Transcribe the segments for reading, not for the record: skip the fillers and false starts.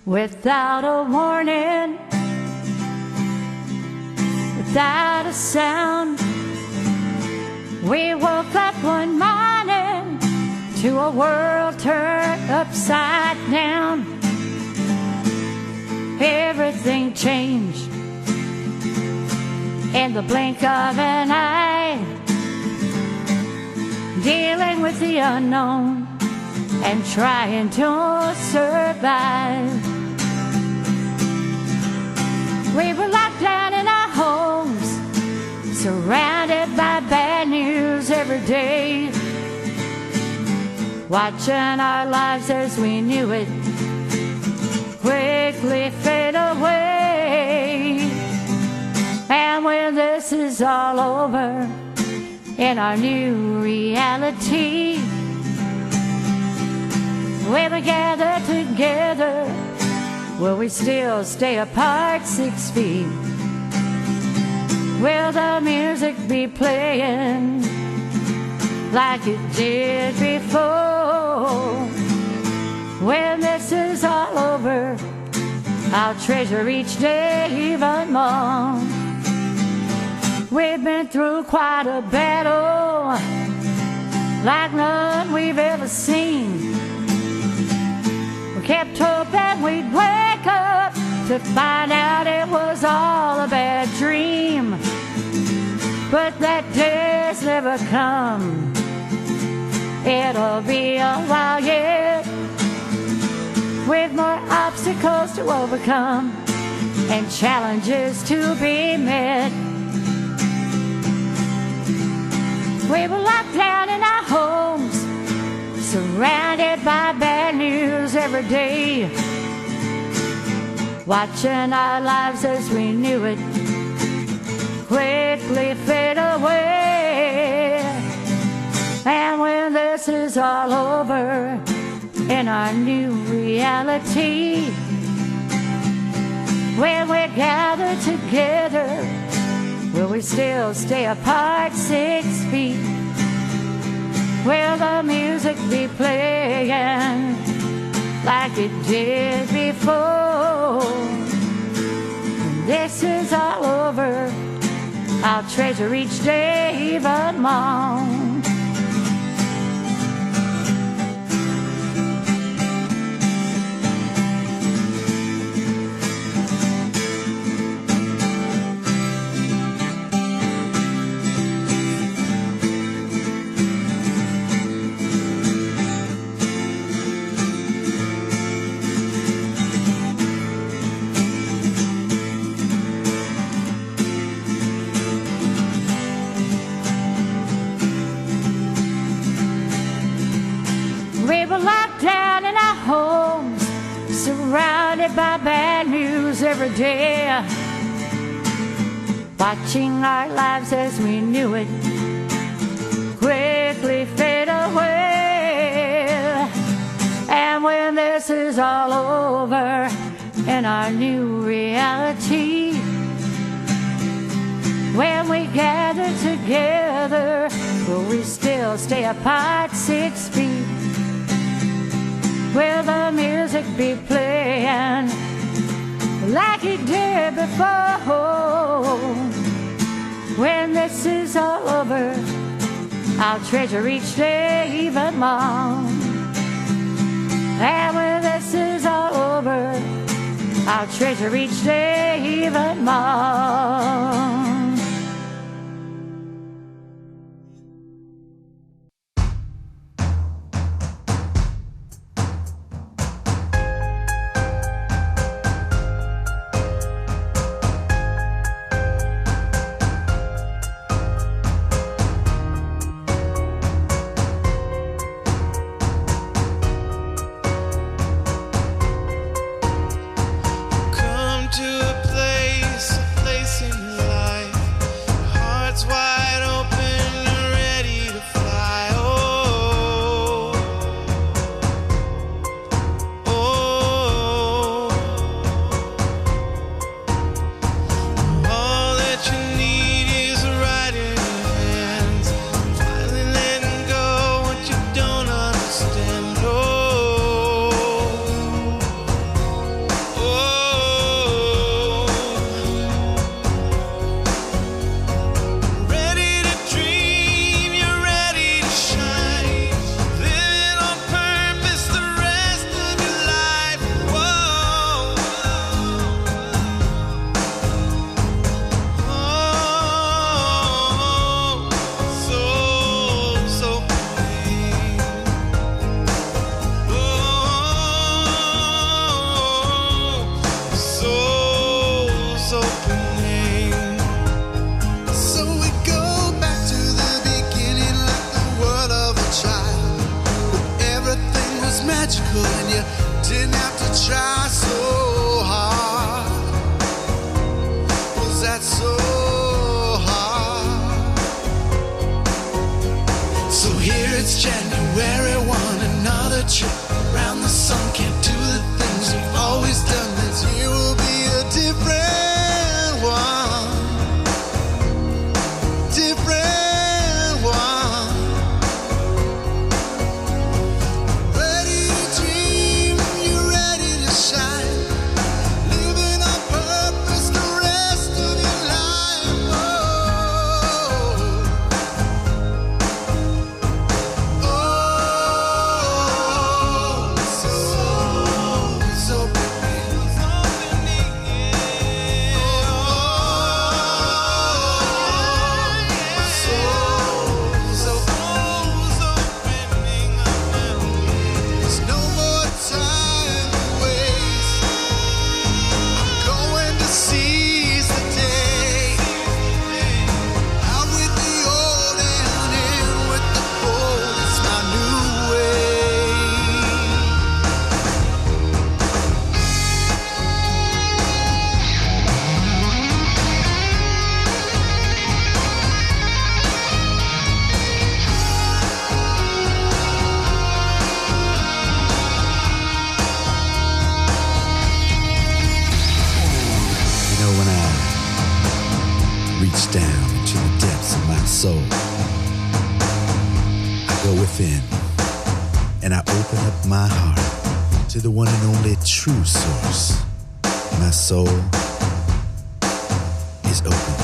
without a warning, without a sound. We woke up one morning to a world turned upside down. Everything changed in the blink of an eye, dealing with the unknown and trying to survive. We were locked down in our homes, surrounded by bad news every day, watching our lives as we knew it quickly fade away. And when this is all over, in our new reality, when we gather together, will we still stay apart 6 feet? Will the music be playing like it did before? When this is all over, I'll treasure each day even more. We've been through quite a battle, like none we've ever seen. We kept hoping we'd wake up to find out it was all a bad dream. But that day's never come. It'll be a while yet, with more obstacles to overcome and challenges to be met. We were locked down in our homes, surrounded by bad news every day, watching our lives as we knew it quickly fade away. And when this is all over, in our new reality, when we gather together, will we still stay apart 6 feet? Will the music be playing like it did before? When this is all over, I'll treasure each day even more. We were locked down in our homes, surrounded by bad news every day, watching our lives as we knew it quickly fade away. And when this is all over, in our new reality, when we gather together, will we still stay apart 6 feet? Will the music be playing like it did before? When this is all over, I'll treasure each day even more. And when this is all over, I'll treasure each day even more. Come to a place in your life reach down into the depths of my soul. I go within and I open up my heart to the one and only true source. My soul is open.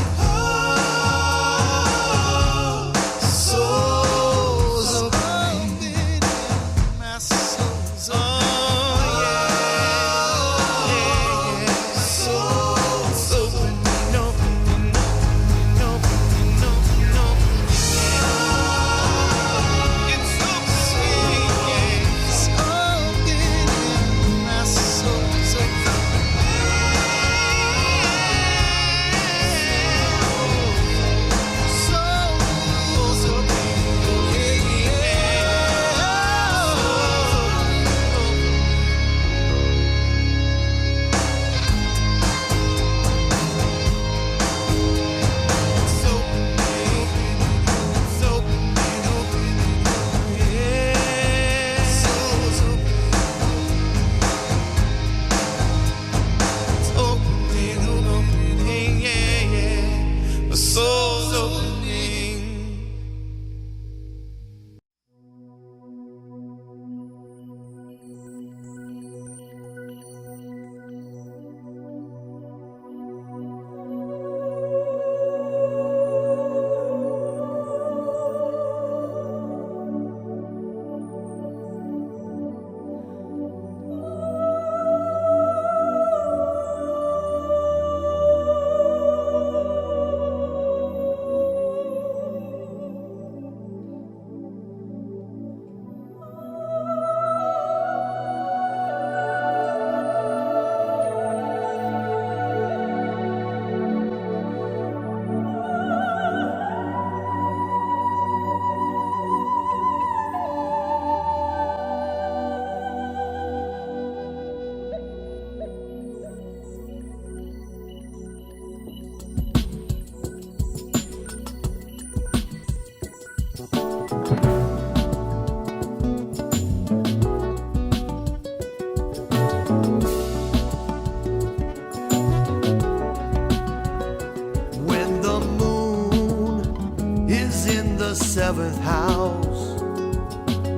Seventh house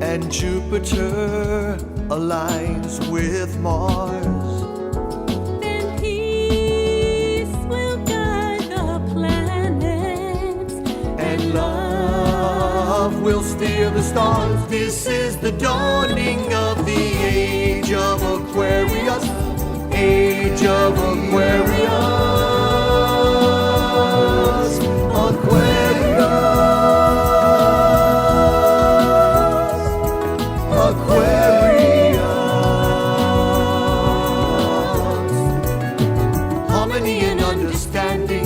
and Jupiter aligns with Mars, then peace will guide the planets and love will steer the stars. This is the dawning of the age of Aquarius, age of Aquarius, Aquarius. Harmony and understanding,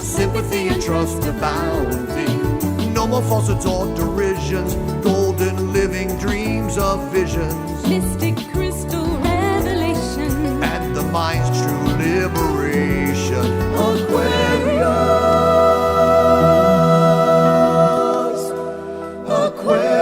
sympathy and trust abounding. No more falsehoods or derisions, golden living dreams of visions, mystic crystal revelation, and the mind's true liberation. Aquarius, Aquarius.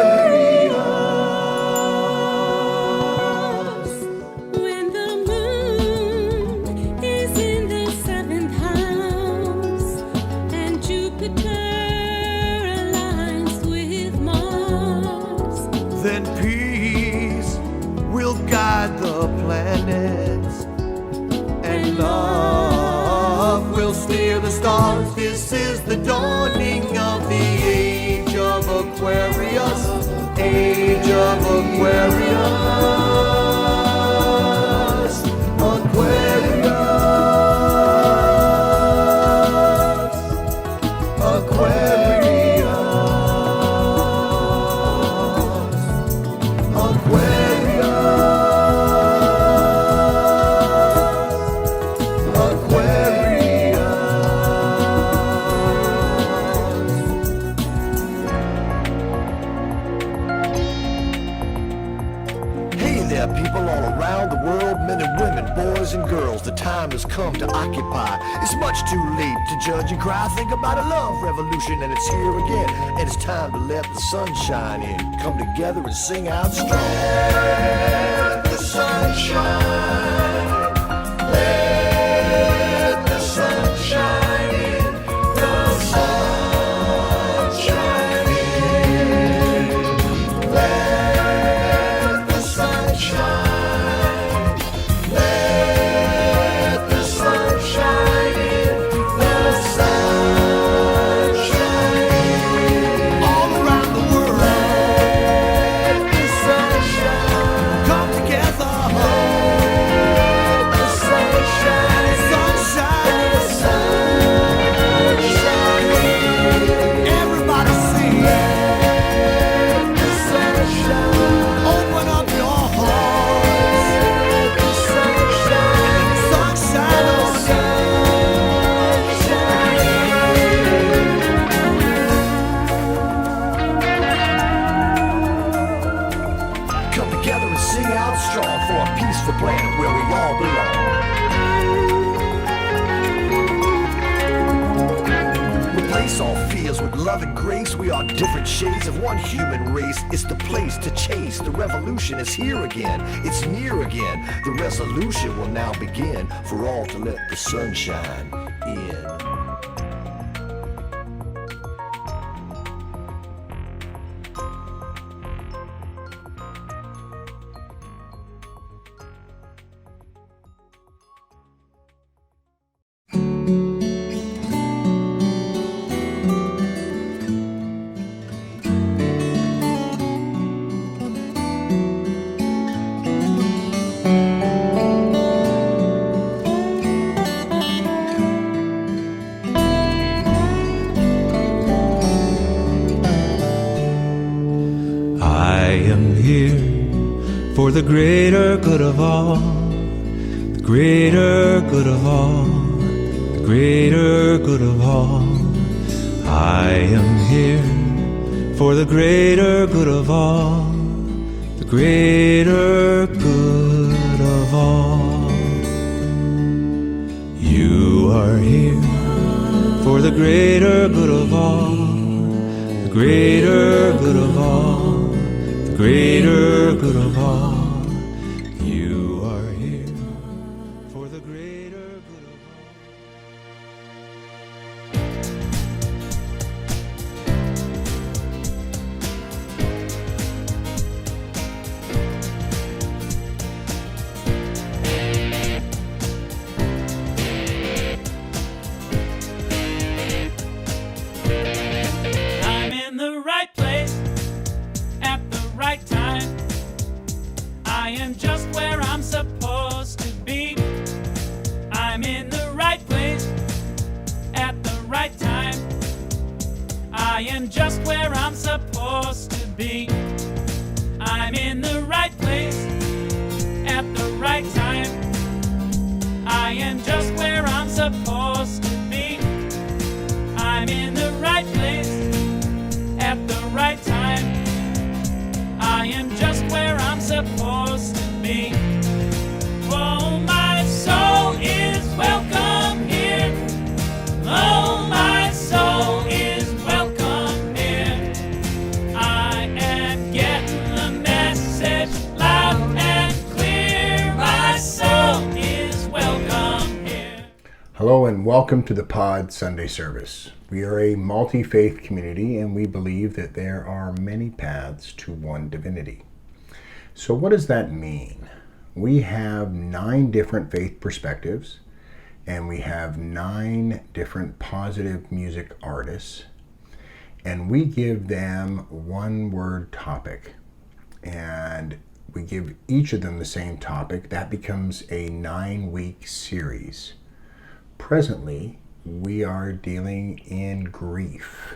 Then peace will guide the planets, and love will steer the stars. This is the dawning of the age of Aquarius, age of Aquarius, Aquarius, Aquarius. People all around the world, men and women, boys and girls, the time has come to occupy. It's much too late to judge and cry. Think about a love revolution and it's here again. And it's time to let the sun shine in. Come together and sing out strong. Let the sun shine. Let the sun shine in. love and grace. We are different shades of one human race. It's the place to chase. The revolution is here again. It's near again. The resolution will now begin for all to let the sunshine in. For the greater good of all, the greater good of all, the greater good of all. I am here for the greater good of all, the greater good of all. You are here for the greater good of all, the greater good of all, the greater good of all. You are here for the greater good of all. I'm in the right place at the right time. I am just where I'm supposed to be. I'm in the right place at the right time. I am just where I'm supposed to be. I'm in the right place at the right time. I am just where I'm supposed to be. I'm in the right place at the right time. I am just where I'm supposed to be. Oh, my soul is welcome here. Oh, my soul is welcome here. I am getting the message loud and clear. My soul is welcome here. Hello and welcome to the Pod Sunday service. We are a multi-faith community and we believe that there are many paths to one divinity. So what does that mean? We have 9 different faith perspectives and we have 9 different positive music artists, and we give them one word topic, and we give each of them the same topic. That becomes a 9-week series. Presently, we are dealing in grief.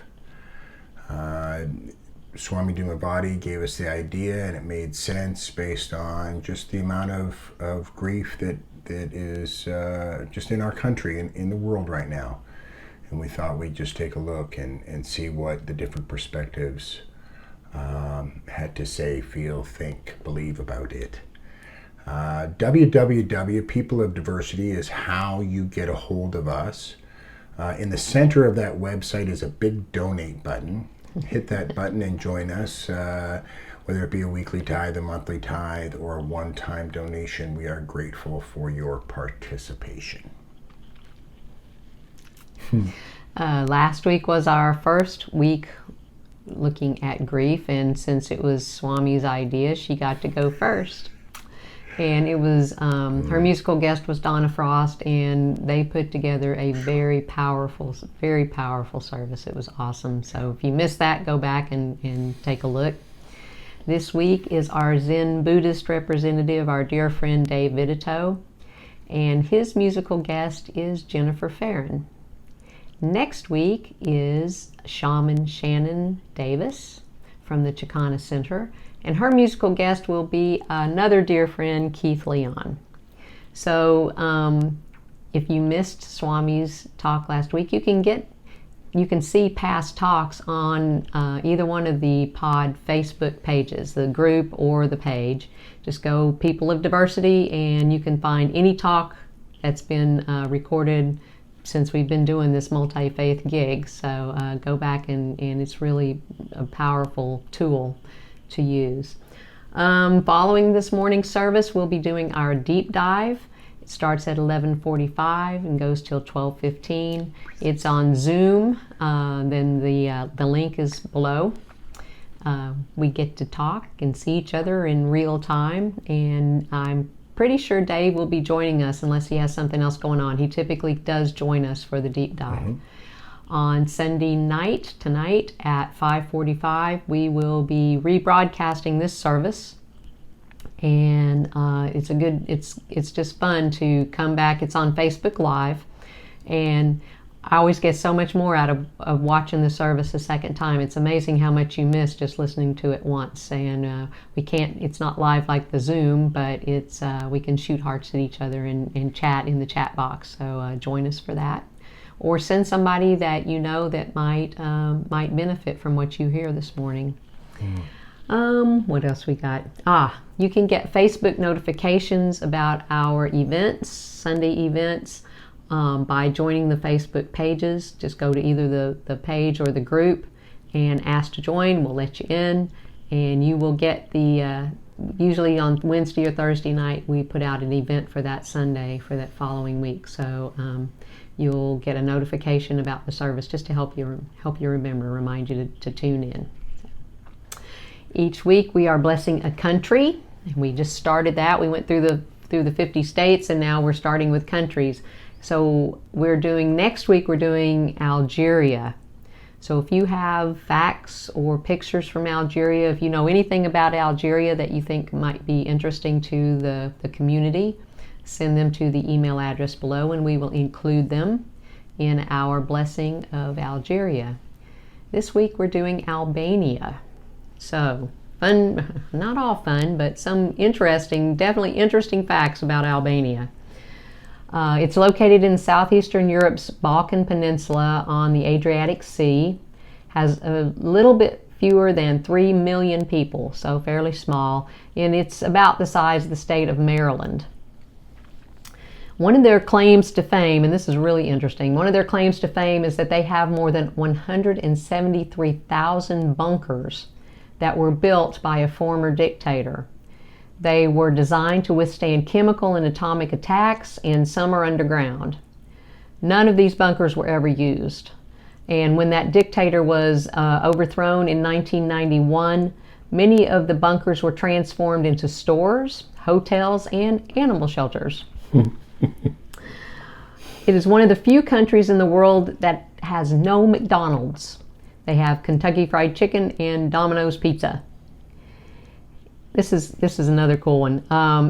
Swami Dumavati gave us the idea, and it made sense based on just the amount of grief that is just in our country and in the world right now. And we thought we'd just take a look and see what the different perspectives had to say, feel, think, believe about it. www, People of Diversity, is how you get a hold of us. In the center of that website is a big donate button. Hit that button and join us, whether it be a weekly tithe, a monthly tithe, or a one-time donation. We are grateful for your participation. Last week was our first week looking at grief, and since it was Swami's idea, she got to go first. And it was, her musical guest was Donna Frost, and they put together a very powerful service. It was awesome. So if you missed that, go back and take a look. This week is our Zen Buddhist representative, our dear friend Dave Vititoe, and his musical guest is Jennifer Ferren. Next week is Shaman Shannon Davis from the Chicana Center, and her musical guest will be another dear friend, Keith Leon. So if you missed Swami's talk last week, you can see past talks on either one of the pod Facebook pages, the group or the page. Just go People of Diversity and you can find any talk that's been recorded since we've been doing this multi-faith gig. So go back and it's really a powerful tool to use. Following this morning's service, we'll be doing our deep dive. It starts at 11:45 and goes till 12:15. It's on Zoom. Then the link is below. We get to talk and see each other in real time, and I'm pretty sure Dave will be joining us unless he has something else going on. He typically does join us for the deep dive. On Sunday night, tonight at 5:45, we will be rebroadcasting this service, and it's just fun to come back. It's on Facebook Live, and I always get so much more out of watching the service a second time. It's amazing how much you miss just listening to it once. And it's not live like the Zoom, but we can shoot hearts at each other and chat in the chat box. So join us for that. Or send somebody that you know that might benefit from what you hear this morning. What else we got? You can get Facebook notifications about our events, Sunday events, by joining the Facebook pages. Just go to either the page or the group and ask to join. We'll let you in, and you will get usually on Wednesday or Thursday night, we put out an event for that Sunday for that following week. So you'll get a notification about the service just to help you remember, remind you to tune in. Each week we are blessing a country, and we just started that. We went through the 50 states, and now we're starting with countries. So next week we're doing Algeria. So if you have facts or pictures from Algeria, if you know anything about Algeria that you think might be interesting to the community, send them to the email address below, and we will include them in our blessing of Algeria. This week we're doing Albania. So fun, not all fun, but some definitely interesting facts about Albania. It's located in southeastern Europe's Balkan Peninsula on the Adriatic Sea, has a little bit fewer than 3 million people, so fairly small, and it's about the size of the state of Maryland. One of their claims to fame, and this is really interesting, one of their claims to fame is that they have more than 173,000 bunkers that were built by a former dictator. They were designed to withstand chemical and atomic attacks, and some are underground. None of these bunkers were ever used. And when that dictator was overthrown in 1991, many of the bunkers were transformed into stores, hotels, and animal shelters. It is one of the few countries in the world that has no McDonald's. They have Kentucky Fried Chicken and Domino's Pizza. This is another cool one.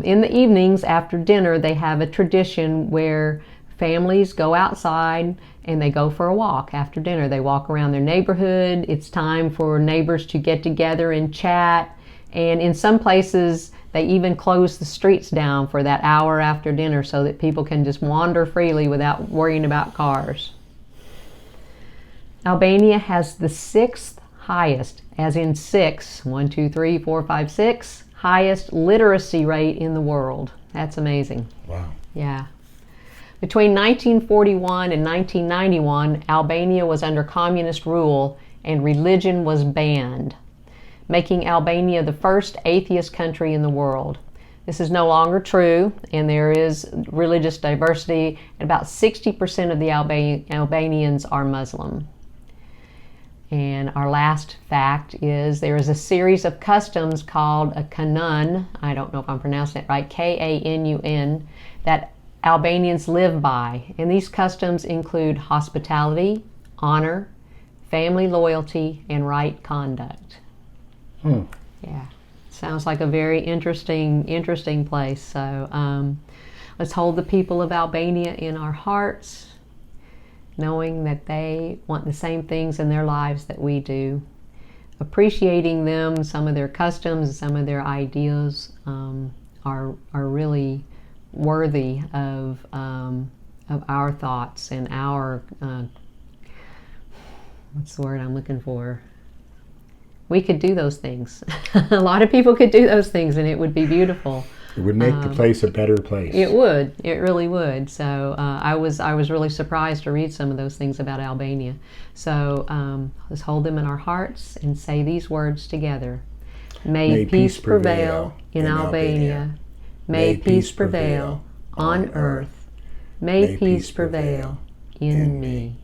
In the evenings after dinner, they have a tradition where families go outside and they go for a walk after dinner. They walk around their neighborhood. It's time for neighbors to get together and chat. And in some places, they even close the streets down for that hour after dinner so that people can just wander freely without worrying about cars. Albania has the 6th highest, as in 6, 1, 2, 3, 4, 5, 6, highest literacy rate in the world. That's amazing. Wow. Yeah. Between 1941 and 1991, Albania was under communist rule and religion was banned, making Albania the first atheist country in the world. This is no longer true, and there is religious diversity. About 60% of the Albanians are Muslim. And our last fact is there is a series of customs called a kanun, I don't know if I'm pronouncing it right, K-A-N-U-N, that Albanians live by. And these customs include hospitality, honor, family loyalty, and right conduct. Yeah, sounds like a very interesting place. So let's hold the people of Albania in our hearts, knowing that they want the same things in their lives that we do. Appreciating them, some of their customs, some of their ideas are really worthy of our thoughts and our, what's the word I'm looking for? We could do those things. A lot of people could do those things and it would be beautiful. It would make the place a better place. It would. It really would. So I was really surprised to read some of those things about Albania. So let's hold them in our hearts and say these words together. May peace prevail in Albania. May peace prevail on earth. May peace prevail in me.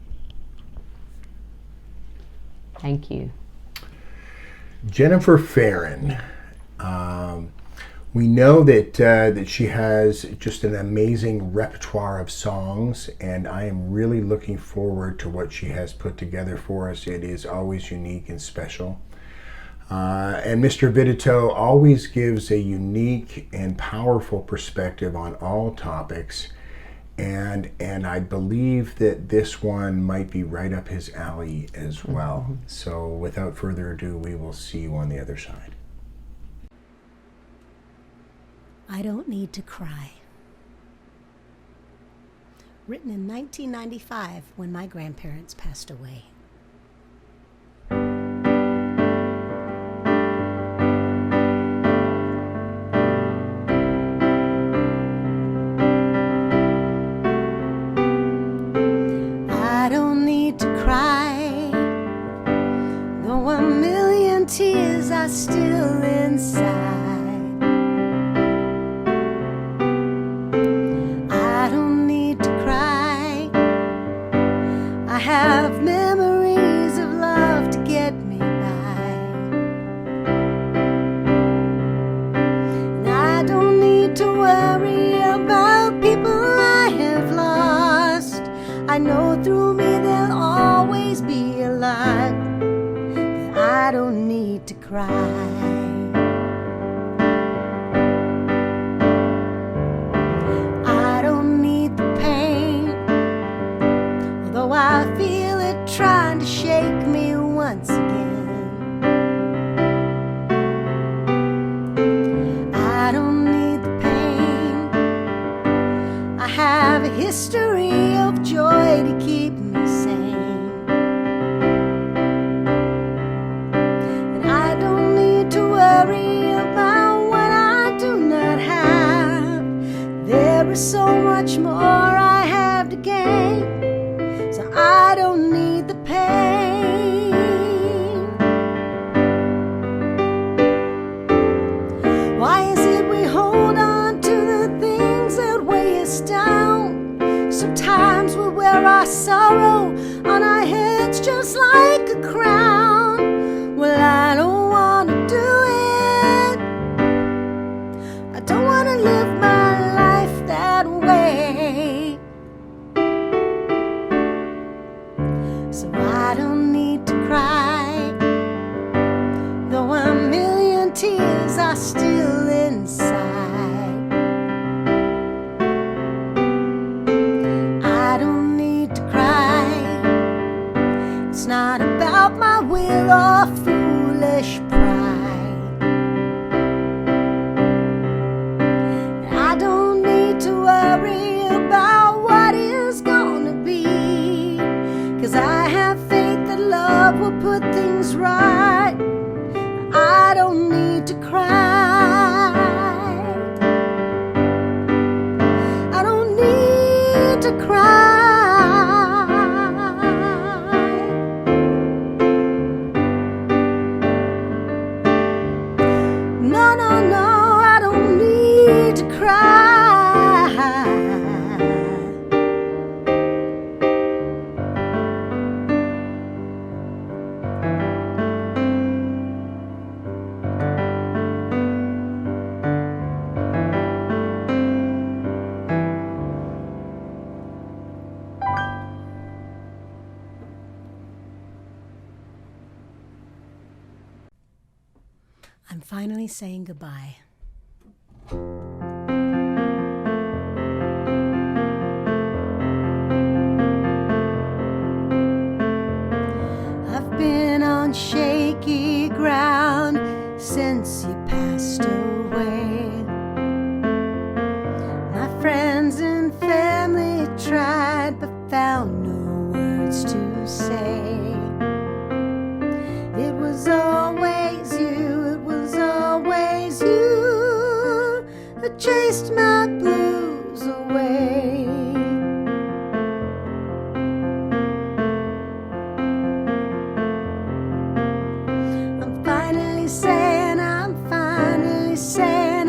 Thank you. Jennifer Ferren. We know that she has just an amazing repertoire of songs, and I am really looking forward to what she has put together for us. It is always unique and special. And Mr. Vititoe always gives a unique and powerful perspective on all topics, and I believe that this one might be right up his alley as well. Mm-hmm. So without further ado, we will see you on the other side. I Don't Need to Cry. Written in 1995 when my grandparents passed away. I don't need to cry, though a million tears are still inside. Have memories of love to get me by, and I don't need to worry about people I have lost. I know through me there'll always be a lot that I don't need to cry. I don't need the pain, although I feel it trying to shake me once again. I don't need the pain. I have a history of joy to keep me sane, and I don't need to worry about what I do not have. There is so much more I have to gain, so I don't need the pain. Why is it we hold on to the things that weigh us down? Sometimes we wear our sorrow on our heads just like a crown. Well, I don't want to do it. I don't want to live my life that way. So I don't need to cry, though a million tears are still inside. I don't need to cry. It's not about my will or foolish pride. I don't need to worry about what is gonna be, 'cause I have faith that love will put things right. I don't need to cry. I don't need to cry. No, no, no, I don't need to cry. I'm finally saying goodbye. I've been on shaky ground since you passed away. My friends and family tried but found no words to say. It was always you, it was always you, a chased my blues away. I'm finally saying I'm finally saying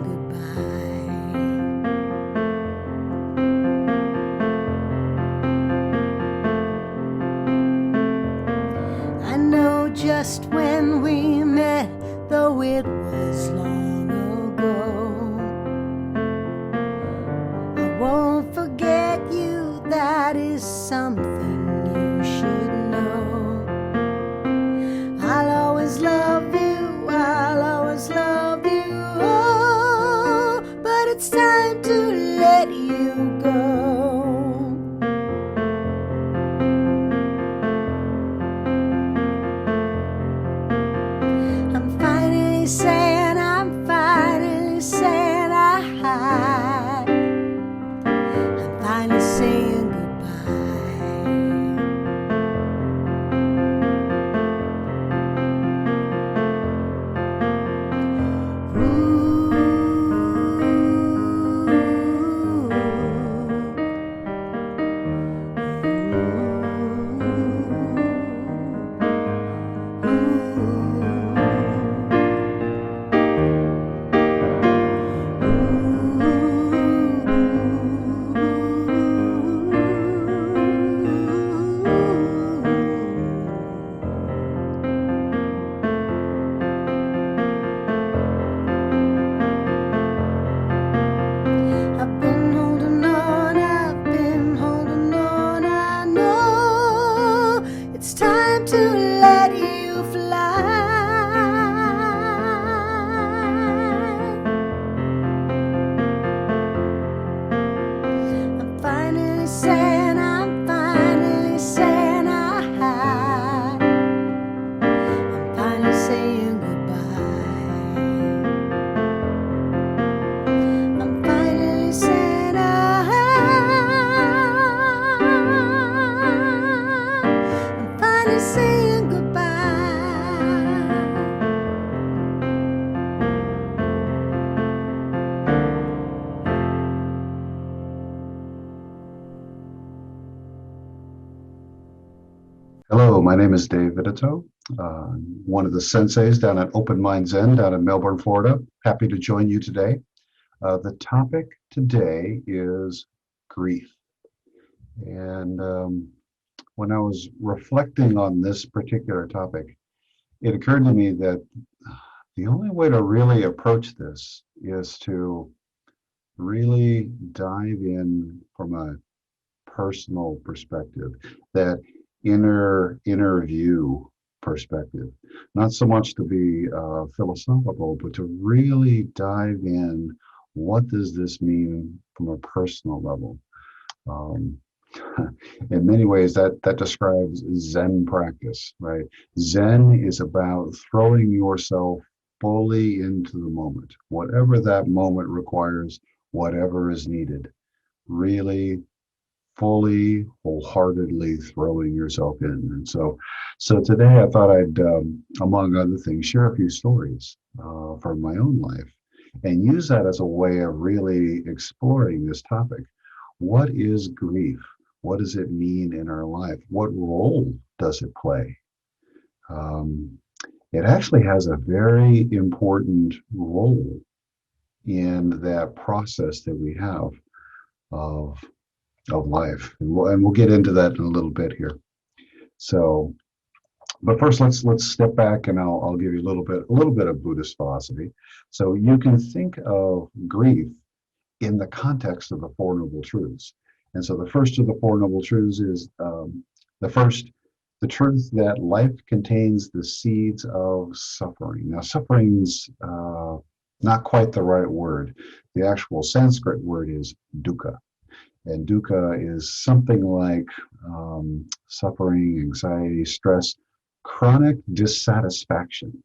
goodbye. I know just when we met, though it was long ago. I won't forget you, that is something you should know. I'll always love you, I'll always love you, oh, but it's time to let you go. I'm finally saying I'm finally saying goodbye. I've been holding on, I know it's time to let you fly. I'm finally saying I'm finally saying goodbye. I'm finally saying I'm finally saying goodbye. Hello, my name is Dave Vititoe, one of the senseis down at Open Mind Zen down in Melbourne, Florida. Happy to join you today. The topic today is grief. And when I was reflecting on this particular topic, it occurred to me that the only way to really approach this is to really dive in from a personal perspective, that inner view perspective, not so much to be philosophical, but to really dive in. What does this mean from a personal level? In many ways, that describes Zen practice, right? Zen is about throwing yourself fully into the moment, whatever that moment requires, whatever is needed. Really fully, wholeheartedly throwing yourself in. And so today I thought I'd, among other things, share a few stories from my own life and use that as a way of really exploring this topic. What is grief? What does it mean in our life? What role does it play? It actually has a very important role in that process that we have of life, and we'll get into that in a little bit here. So, but first, let's step back, and I'll give you a little bit of Buddhist philosophy. So you can think of grief in the context of the Four Noble Truths. And so the first of the Four Noble Truths is the truth that life contains the seeds of suffering. Now, suffering's not quite the right word. The actual Sanskrit word is dukkha. And dukkha is something like suffering, anxiety, stress, chronic dissatisfaction.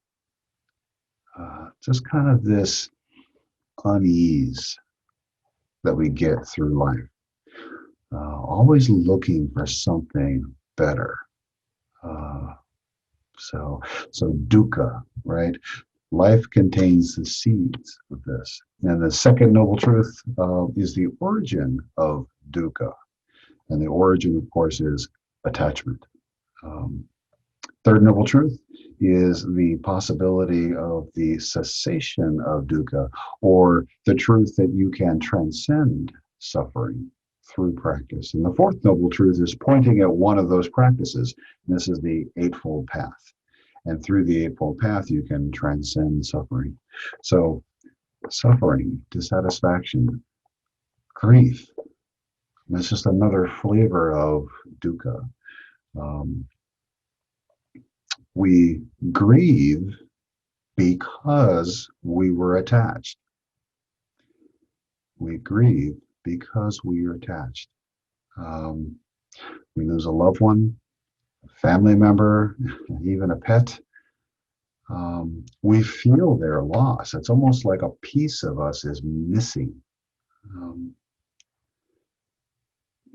Just kind of this unease that we get through life. Always looking for something better, So dukkha, right? Life contains the seeds of this. And the second noble truth is the origin of dukkha. And the origin, of course, is attachment. Um, Third noble truth is the possibility of the cessation of dukkha, or the truth that you can transcend suffering through practice. And the fourth noble truth is pointing at one of those practices. And this is the Eightfold Path. And through the Eightfold Path, you can transcend suffering. So, suffering, dissatisfaction, grief, and it's just another flavor of dukkha. Um, we grieve because we were attached. We grieve because we are attached. We lose a loved one, a family member, even a pet. We feel their loss. It's almost like a piece of us is missing.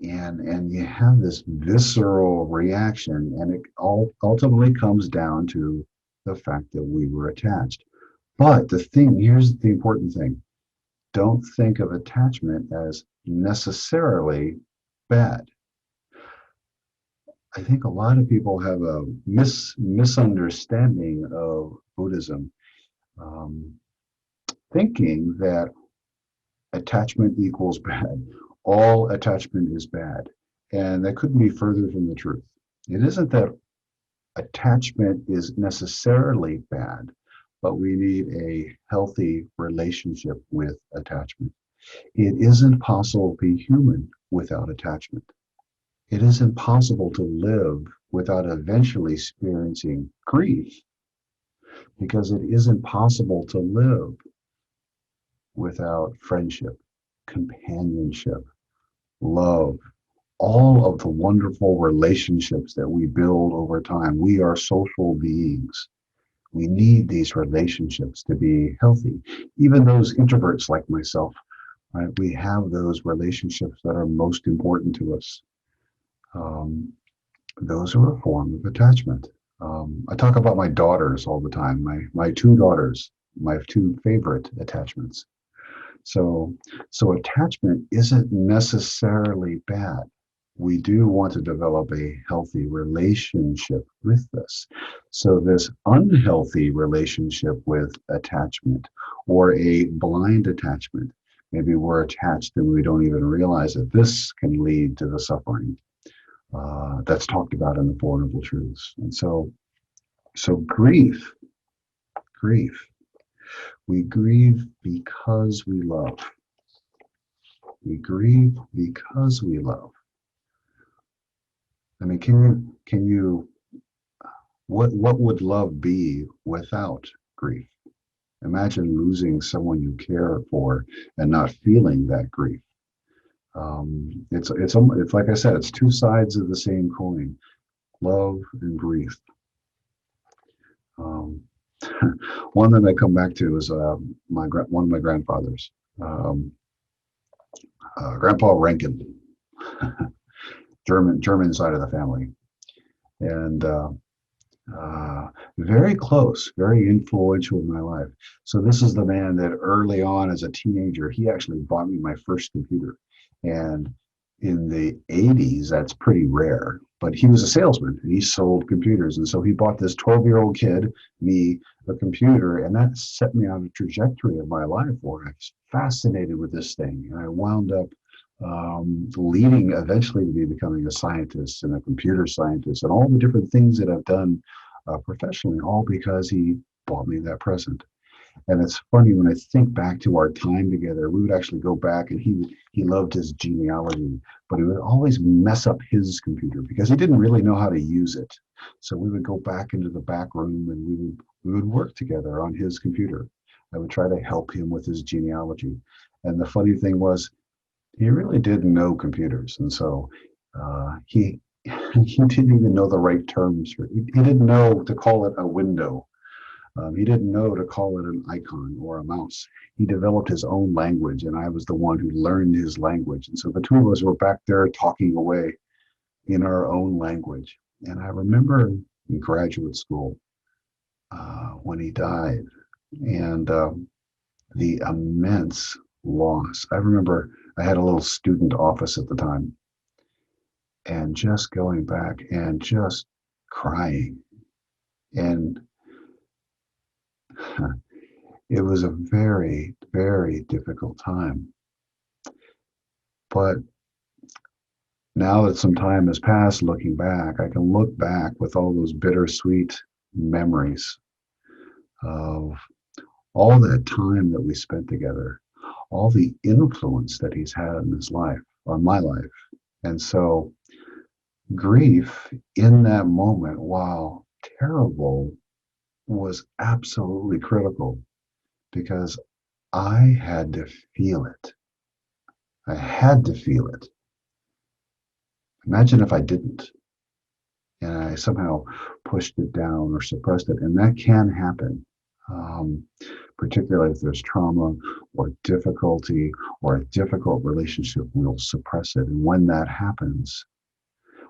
And you have this visceral reaction, and it all ultimately comes down to the fact that we were attached. But here's the important thing. Don't think of attachment as necessarily bad. I think a lot of people have a misunderstanding of Buddhism, thinking that attachment equals bad. All attachment is bad. And that couldn't be further from the truth. It isn't that attachment is necessarily bad, but we need a healthy relationship with attachment. It isn't possible to be human without attachment. It isn't possible to live without eventually experiencing grief, because it isn't possible to live without friendship, companionship, love, all of the wonderful relationships that we build over time. We are social beings. We need these relationships to be healthy. Even those introverts like myself, right? We have those relationships that are most important to us. Those are a form of attachment. I talk about my daughters all the time, my two daughters, my two favorite attachments. So attachment isn't necessarily bad. We do want to develop a healthy relationship with this. So this unhealthy relationship with attachment, or a blind attachment, maybe we're attached and we don't even realize that this can lead to the suffering that's talked about in the Four Noble Truths. And so grief. We grieve because we love. We grieve because we love. I mean, can you, what would love be without grief? Imagine losing someone you care for and not feeling that grief. It's like I said, it's two sides of the same coin, love and grief. One that I come back to is one of my grandfathers, Grandpa Rankin, German side of the family, and very close, very influential in my life. So this is the man that early on as a teenager, he actually bought me my first computer. And in the 80s, that's pretty rare, but he was a salesman and he sold computers. And so he bought this 12-year-old kid, me, a computer, and that set me on a trajectory of my life where I was fascinated with this thing. And I wound up leading eventually to be becoming a scientist and a computer scientist and all the different things that I've done professionally, all because he bought me that present. And it's funny when I think back to our time together, we would actually go back, and he loved his genealogy, but he would always mess up his computer because he didn't really know how to use it. So we would go back into the back room and we would work together on his computer. I would try to help him with his genealogy. And the funny thing was, he really didn't know computers. And so he didn't even know the right terms for it. He didn't know to call it a window. He didn't know to call it an icon or a mouse. He developed his own language, and I was the one who learned his language. And so the two of us were back there talking away in our own language. And I remember in graduate school when he died, and the immense loss. I remember I had a little student office at the time, and just going back and just crying. And it was a very, very difficult time. But now that some time has passed, looking back, I can look back with all those bittersweet memories of all that time that we spent together, all the influence that he's had in his life, on my life. And so grief in that moment, while terrible, was absolutely critical because I had to feel it. I had to feel it. Imagine if I didn't and I somehow pushed it down or suppressed it. And that can happen, particularly if there's trauma or difficulty or a difficult relationship, we'll suppress it. And when that happens,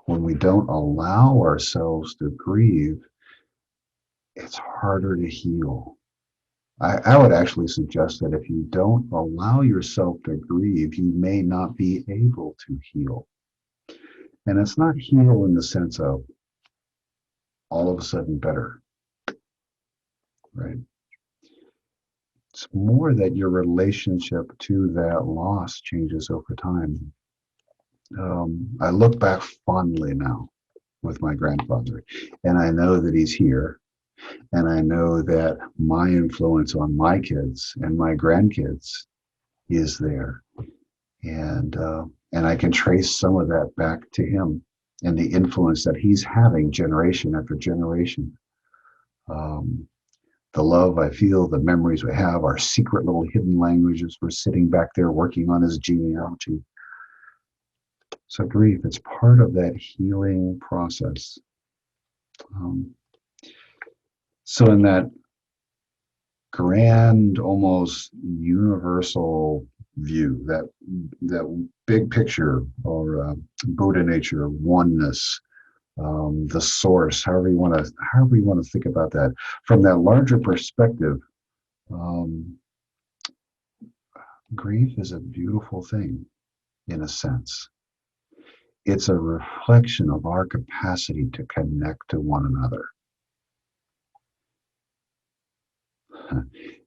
when we don't allow ourselves to grieve, it's harder to heal. I would actually suggest that if you don't allow yourself to grieve, you may not be able to heal. And it's not heal in the sense of all of a sudden better, right? It's more that your relationship to that loss changes over time. I look back fondly now with my grandfather, and I know that he's here. And I know that my influence on my kids and my grandkids is there. And I can trace some of that back to him and the influence that he's having generation after generation. The love I feel, the memories we have, our secret little hidden languages, we're sitting back there working on his genealogy. So grief, it's part of that healing process. So in that grand, almost universal view, that big picture, or Buddha nature, oneness, the source, however you want to think about that, from that larger perspective, grief is a beautiful thing, in a sense. It's a reflection of our capacity to connect to one another.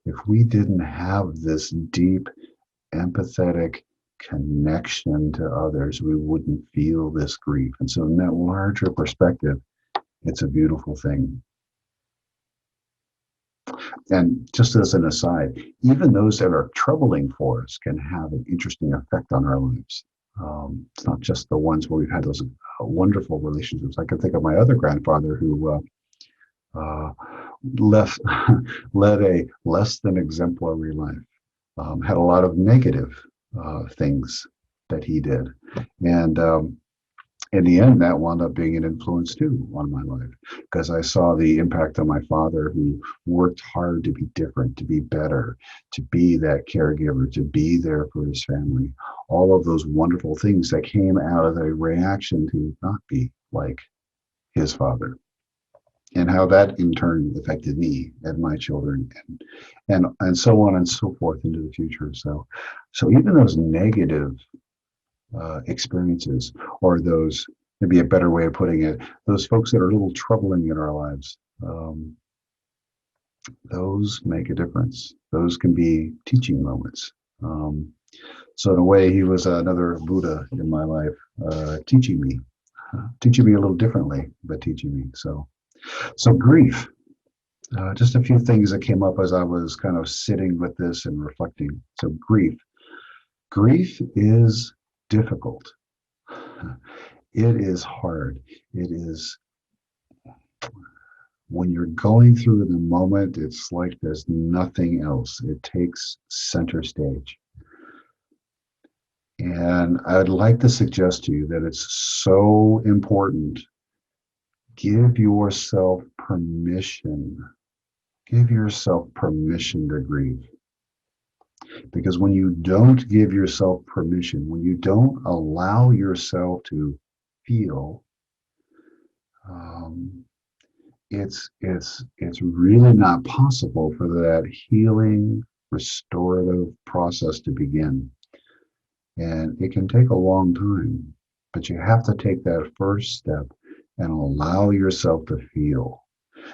If we didn't have this deep, empathetic connection to others, we wouldn't feel this grief. And so in that larger perspective, it's a beautiful thing. And just as an aside, even those that are troubling for us can have an interesting effect on our lives. It's not just the ones where we've had those wonderful relationships. I can think of my other grandfather who led a less than exemplary life, had a lot of negative things that he did. And in the end, that wound up being an influence too on my life, because I saw the impact on my father, who worked hard to be different, to be better, to be that caregiver, to be there for his family. All of those wonderful things that came out of the reaction to not be like his father. And how that in turn affected me and my children, and so on and so forth into the future. So even those negative experiences, or those, maybe a better way of putting it, those folks that are a little troubling in our lives, those make a difference. Those can be teaching moments. So in a way, he was another Buddha in my life, teaching me a little differently, but teaching me. So grief, just a few things that came up as I was kind of sitting with this and reflecting. So grief is difficult. It is hard. It is, when you're going through the moment, it's like there's nothing else. It takes center stage. And I'd like to suggest to you that it's so important. Give yourself permission. Give yourself permission to grieve. Because when you don't give yourself permission, when you don't allow yourself to feel, it's really not possible for that healing, restorative process to begin. And it can take a long time, but you have to take that first step and allow yourself to feel.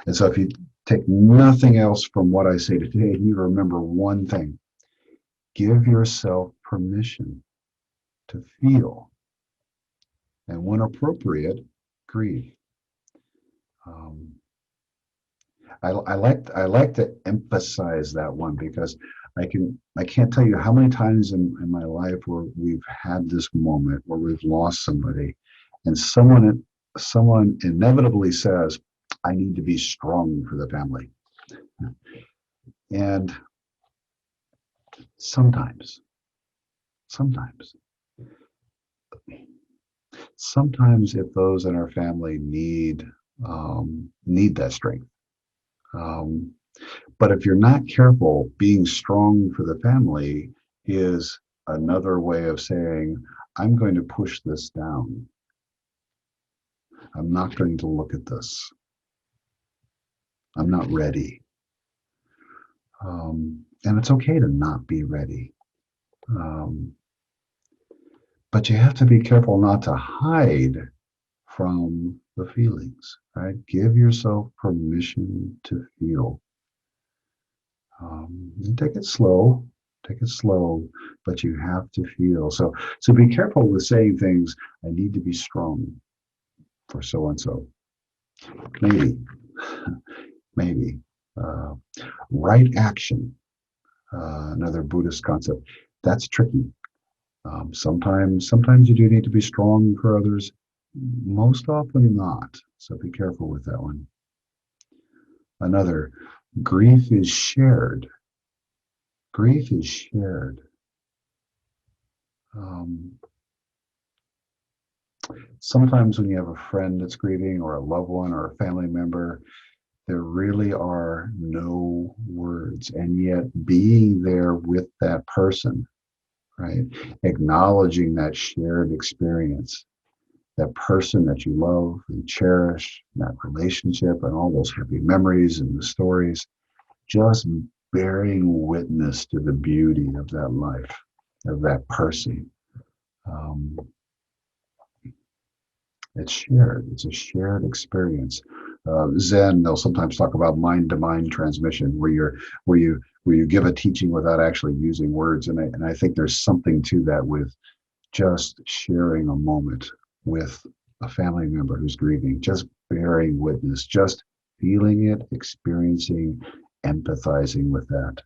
And so if you take nothing else from what I say today, and you remember one thing, give yourself permission to feel. And when appropriate, grieve. Um, I like to emphasize that one because I can't tell you how many times in my life where we've had this moment where we've lost somebody, and someone inevitably says, "I need to be strong for the family." And sometimes, sometimes, sometimes if those in our family need that strength. Um, But if you're not careful, being strong for the family is another way of saying, I'm going to push this down. I'm not going to look at this. I'm not ready. And it's okay to not be ready. Um, but you have to be careful not to hide from the feelings, right? Give yourself permission to feel. Take it slow, but you have to feel. So be careful with saying things. I need to be strong for so and so. Maybe, maybe. Uh, right action, another Buddhist concept. That's tricky. Sometimes you do need to be strong for others. Most often not. So be careful with that one. Another, grief is shared. Grief is shared. Sometimes when you have a friend that's grieving or a loved one or a family member, there really are no words. And yet being there with that person, right? Acknowledging that shared experience, that person that you love and cherish, that relationship and all those happy memories and the stories, just bearing witness to the beauty of that life, of that person. It's shared. It's a shared experience. Zen, they'll sometimes talk about mind-to-mind transmission, where you give a teaching without actually using words, and I think there's something to that with just sharing a moment with a family member who's grieving, just bearing witness, just feeling it, experiencing, empathizing with that.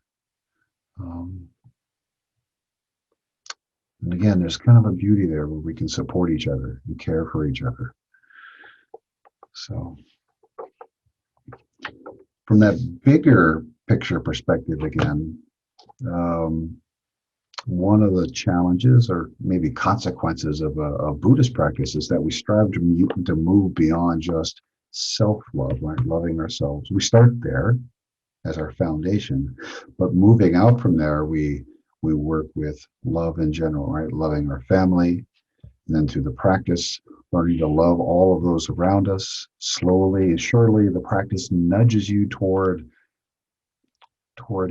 And again, there's kind of a beauty there where we can support each other and care for each other. So from that bigger picture perspective again, one of the challenges or maybe consequences of a Buddhist practice is that we strive to move beyond just self-love, right? Loving ourselves. We start there as our foundation, but moving out from there, we work with love in general, right? Loving our family, and then through the practice, learning to love all of those around us. Slowly and surely, the practice nudges you toward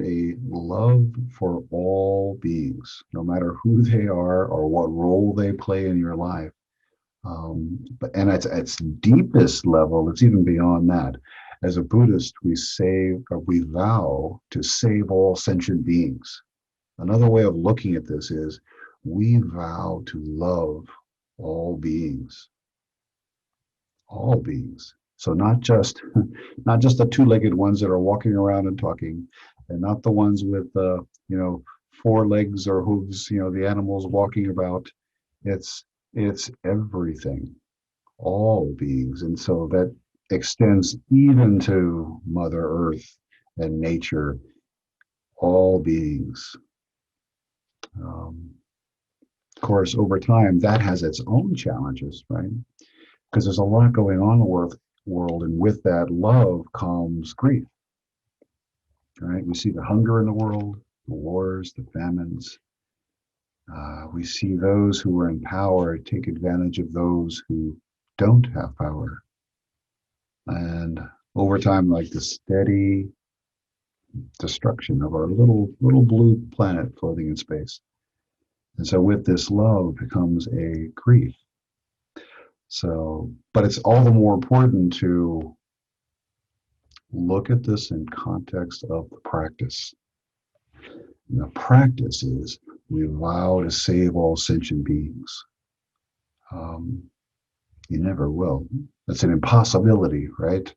a love for all beings, no matter who they are or what role they play in your life. And at its deepest level, it's even beyond that. As a Buddhist, we vow to save all sentient beings. Another way of looking at this is we vow to love all beings. All beings. So not just the two-legged ones that are walking around and talking, and not the ones with four legs or hooves, the animals walking about. It's everything, all beings. And so that extends even to Mother Earth and nature, all beings. Of course, over time, that has its own challenges, right? Because there's a lot going on in the world, and with that love comes grief, right? We see the hunger in the world, the wars, the famines. We see those who are in power take advantage of those who don't have power. And over time, like the steady destruction of our little blue planet floating in space. And so with this love becomes a grief. So, but it's all the more important to look at this in context of the practice. And the practice is we vow to save all sentient beings. You never will. That's an impossibility, right?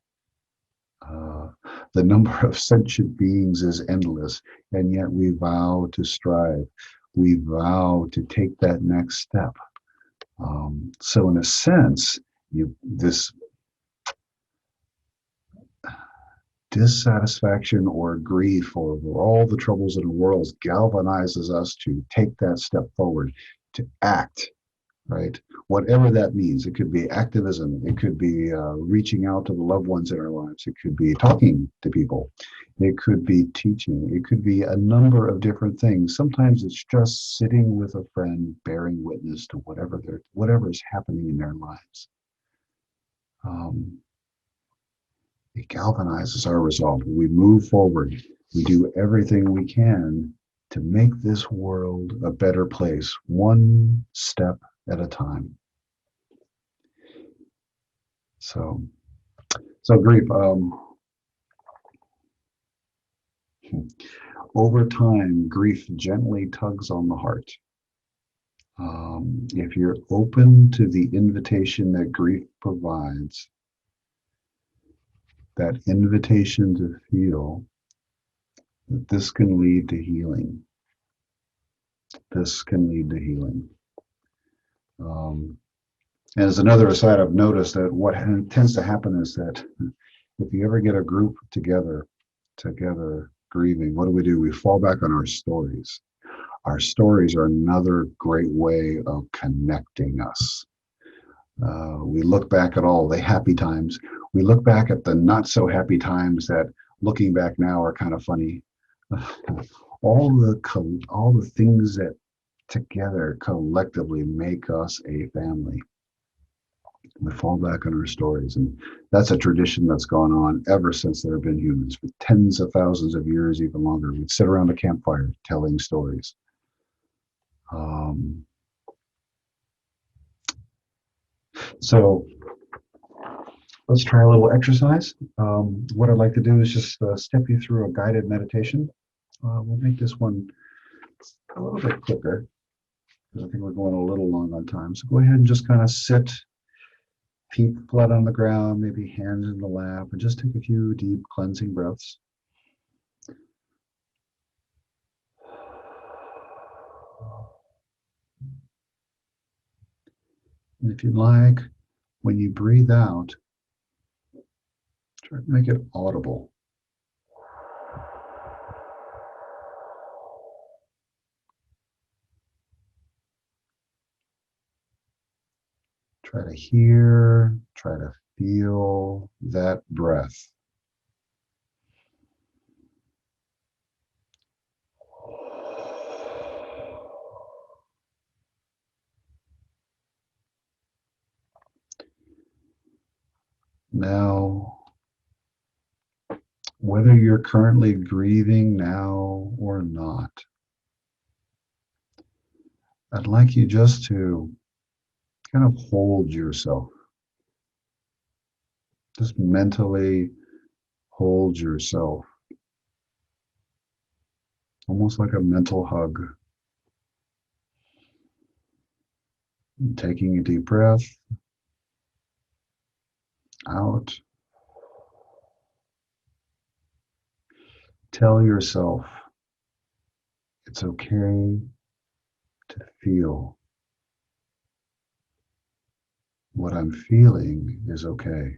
The number of sentient beings is endless, and yet we vow to strive. We vow to take that next step. So in a sense, this dissatisfaction or grief over all the troubles in the world galvanizes us to take that step forward, to act, right? Whatever that means. It could be activism. It could be reaching out to the loved ones in our lives. It could be talking to people. It could be teaching. It could be a number of different things. Sometimes it's just sitting with a friend, bearing witness to whatever is happening in their lives. It galvanizes our resolve. We move forward. We do everything we can to make this world a better place, one step at a time. So grief. Over time, grief gently tugs on the heart. If you're open to the invitation that grief provides, that invitation to feel, that this can lead to healing. This can lead to healing. And as another aside, I've noticed that what tends to happen is that if you ever get a group together grieving, what do? We fall back on our stories. Our stories are another great way of connecting us. We look back at all the happy times. We look back at the not so happy times that, looking back now, are kind of funny. all the things that together collectively make us a family. We fall back on our stories, and that's a tradition that's gone on ever since there have been humans, for tens of thousands of years, even longer. We'd sit around a campfire telling stories. So let's try a little exercise. What I'd like to do is just step you through a guided meditation. We'll make this one a little bit quicker, because I think we're going a little long on time. So go ahead and just kind of sit, feet flat on the ground, maybe hands in the lap, and just take a few deep cleansing breaths. And if you'd like, when you breathe out, try to make it audible. Try to hear, try to feel that breath. Now, whether you're currently grieving now or not, I'd like you just to kind of hold yourself. Just mentally hold yourself. Almost like a mental hug. And taking a deep breath out. Tell yourself it's okay to feel. What I'm feeling is okay.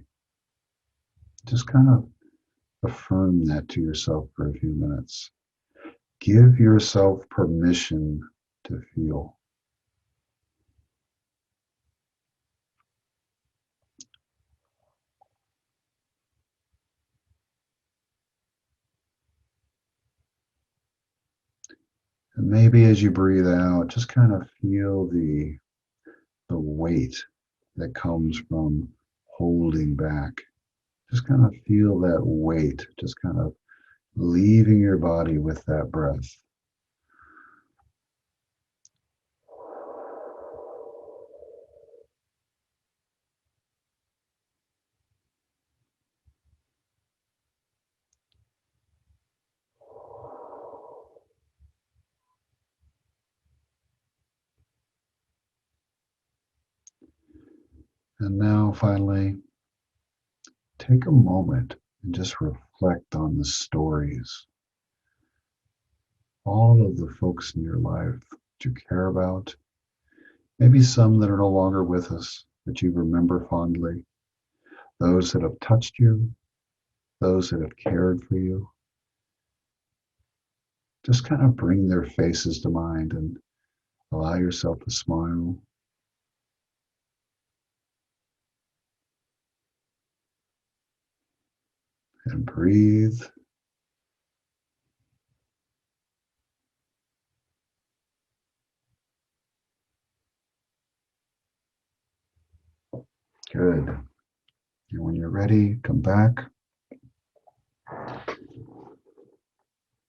Just kind of affirm that to yourself for a few minutes. Give yourself permission to feel. And maybe as you breathe out, just kind of feel the weight that comes from holding back, Just kind of feel that weight, just kind of leaving your body with that breath. And now finally, take a moment and just reflect on the stories, all of the folks in your life that you care about, maybe some that are no longer with us that you remember fondly, those that have touched you, those that have cared for you. Just kind of bring their faces to mind and allow yourself to smile. And breathe. Good. And when you're ready, come back.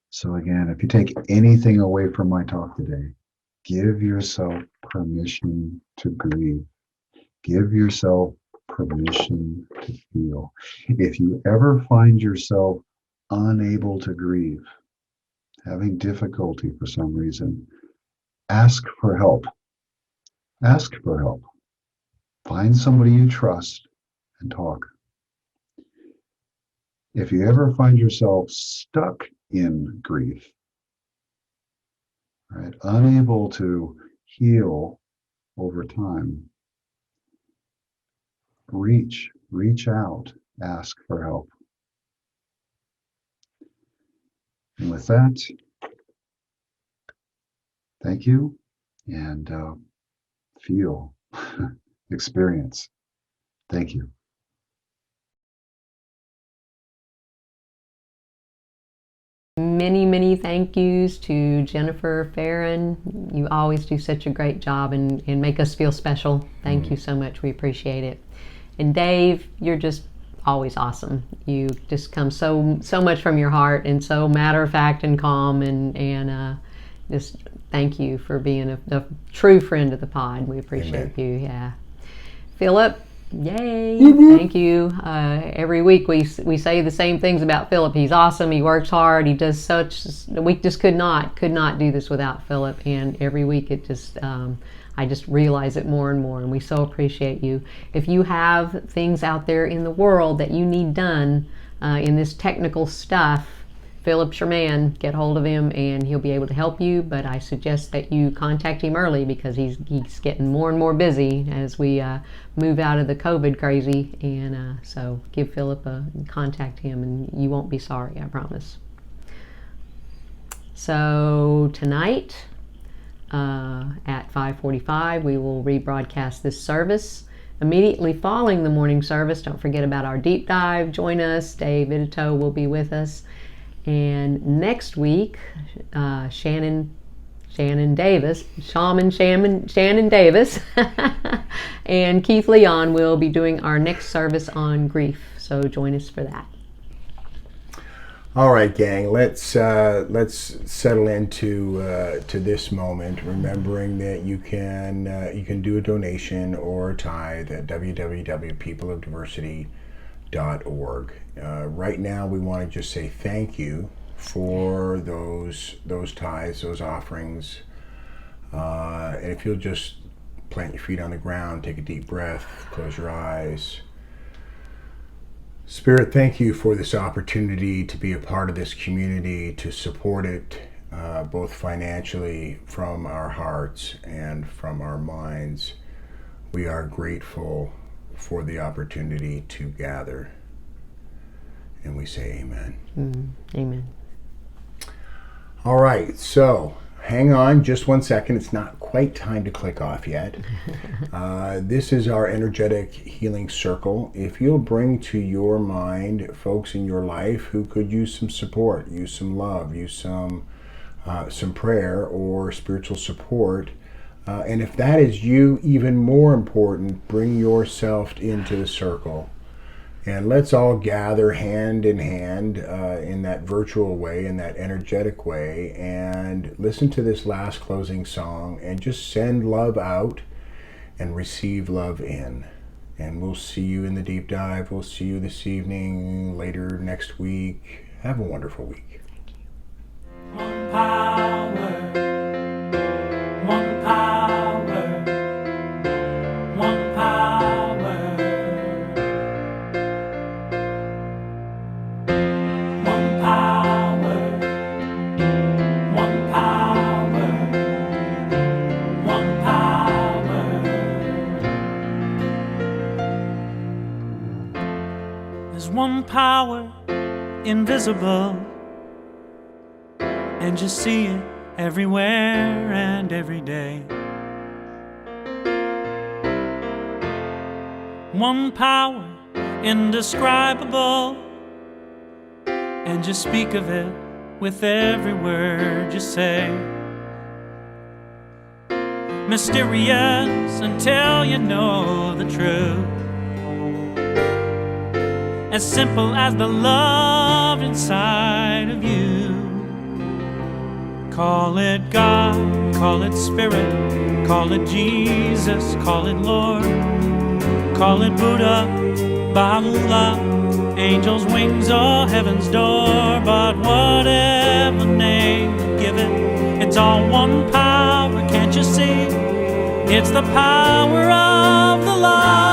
So again, if you take anything away from my talk today, give yourself permission to grieve. Give yourself permission to feel. If you ever find yourself unable to grieve, having difficulty for some reason, ask for help. Ask for help. Find somebody you trust and talk. If you ever find yourself stuck in grief, right, unable to heal over time, reach out, ask for help. And with that, thank you, and feel, experience. Thank you. Many thank yous to Jennifer Ferren. You always do such a great job and make us feel special. Thank you so much. We appreciate it. And Dave, you're just always awesome. You just come so much from your heart and so matter of fact and calm and just thank you for being a true friend of the pod. We appreciate you. Yeah. Philip, yay. Thank you. Every week we say the same things about Philip. He's awesome. He works hard. He does such, we just could not do this without Philip. And every week it just, I just realize it more and more, and we so appreciate you. If you have things out there in the world that you need done in this technical stuff, Philip's your man. Get hold of him and he'll be able to help you, but I suggest that you contact him early because he's getting more and more busy as we move out of the COVID crazy, and so give Philip contact him and you won't be sorry, I promise. So tonight at 5:45 we will rebroadcast this service. Immediately following the morning service, don't forget about our deep dive. Join us. Dave Vititoe will be with us. And next week, Shannon Davis, and Keith Leon will be doing our next service on grief. So join us for that. All right, gang. Let's settle into to this moment, remembering that you can do a donation or a tithe at www.peopleofdiversity.org. Right now, we want to just say thank you for those tithes, those offerings. And if you'll just plant your feet on the ground, take a deep breath, close your eyes. Spirit, thank you for this opportunity to be a part of this community, to support it both financially from our hearts and from our minds. We are grateful for the opportunity to gather. And we say amen. Amen. All right, so hang on just 1 second. It's not quite time to click off yet. This is our energetic healing circle. If you'll bring to your mind folks in your life who could use some support, use some love, use some prayer or spiritual support, and if that is you, even more important, bring yourself into the circle. And let's all gather hand in hand in that virtual way, in that energetic way, and listen to this last closing song and just send love out and receive love in. And we'll see you in the deep dive. We'll see you this evening, later next week. Have a wonderful week. One power, one power, one power, one power, one power, one power. There's one power invisible, and you see it everywhere and every day. One power indescribable, and you speak of it with every word you say. Mysterious until you know the truth, as simple as the love inside of you. Call it God, call it Spirit, call it Jesus, call it Lord, call it Buddha, Baha'u'llah, angels' wings or heaven's door. But whatever name you give it, it's all one power, can't you see? It's the power of the love.